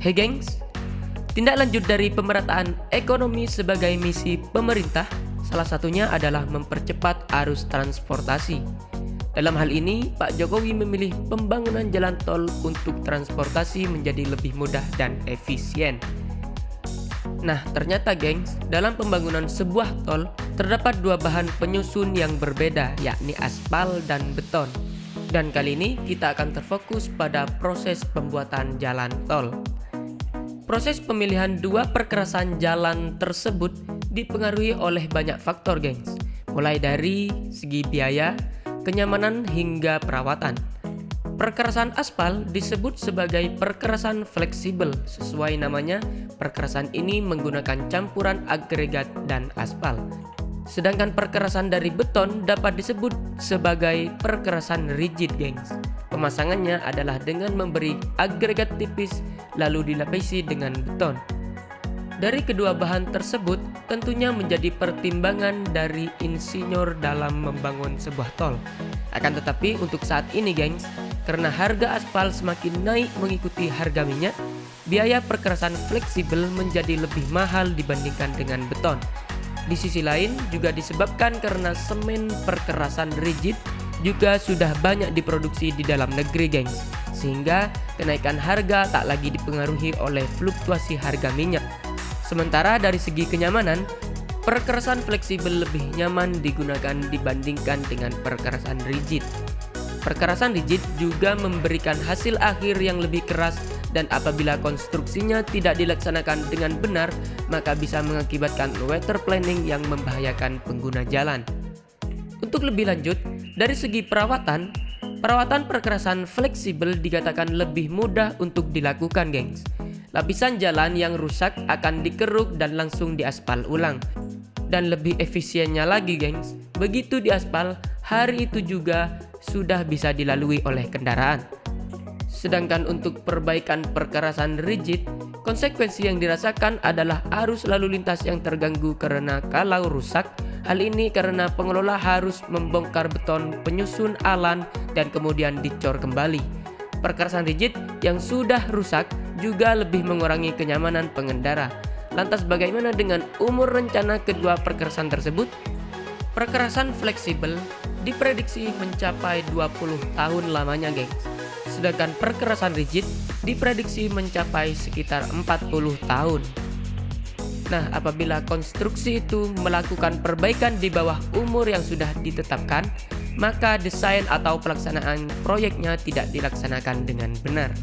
Hey gengs, tindak lanjut dari pemerataan ekonomi sebagai misi pemerintah, salah satunya adalah mempercepat arus transportasi. Dalam hal ini, Pak Jokowi memilih pembangunan jalan tol untuk transportasi menjadi lebih mudah dan efisien. Nah, ternyata gengs, dalam pembangunan sebuah tol, terdapat dua bahan penyusun yang berbeda, yakni aspal dan beton. Dan kali ini kita akan terfokus pada proses pembuatan jalan tol. Proses pemilihan dua perkerasan jalan tersebut dipengaruhi oleh banyak faktor gengs, mulai dari segi biaya, kenyamanan hingga perawatan. Perkerasan aspal disebut sebagai perkerasan fleksibel. Sesuai namanya, perkerasan ini menggunakan campuran agregat dan aspal. Sedangkan perkerasan dari beton dapat disebut sebagai perkerasan rigid gengs. Pemasangannya adalah dengan memberi agregat tipis lalu dilapisi dengan beton. Dari kedua bahan tersebut tentunya menjadi pertimbangan dari insinyur dalam membangun sebuah tol. Akan tetapi untuk saat ini gengs, karena harga aspal semakin naik mengikuti harga minyak, biaya perkerasan fleksibel menjadi lebih mahal dibandingkan dengan beton. Di sisi lain juga disebabkan karena semen perkerasan rigid juga sudah banyak diproduksi di dalam negeri gengs, sehingga kenaikan harga tak lagi dipengaruhi oleh fluktuasi harga minyak. Sementara dari segi kenyamanan, perkerasan fleksibel lebih nyaman digunakan dibandingkan dengan perkerasan rigid. Perkerasan rigid juga memberikan hasil akhir yang lebih keras, dan apabila konstruksinya tidak dilaksanakan dengan benar, maka bisa mengakibatkan weather planning yang membahayakan pengguna jalan. Untuk lebih lanjut, dari segi perawatan perkerasan fleksibel dikatakan lebih mudah untuk dilakukan gengs. Lapisan jalan yang rusak akan dikeruk dan langsung diaspal ulang. Dan lebih efisiennya lagi gengs, begitu diaspal, hari itu juga sudah bisa dilalui oleh kendaraan. Sedangkan untuk perbaikan perkerasan rigid, konsekuensi yang dirasakan adalah arus lalu lintas yang terganggu karena kalau rusak. Hal ini karena pengelola harus membongkar beton penyusun alan dan kemudian dicor kembali. Perkerasan rigid yang sudah rusak juga lebih mengurangi kenyamanan pengendara. Lantas bagaimana dengan umur rencana kedua perkerasan tersebut? Perkerasan fleksibel diprediksi mencapai 20 tahun lamanya gengs. Sedangkan perkerasan rigid diprediksi mencapai sekitar 40 tahun. Nah, apabila konstruksi itu melakukan perbaikan di bawah umur yang sudah ditetapkan, maka desain atau pelaksanaan proyeknya tidak dilaksanakan dengan benar.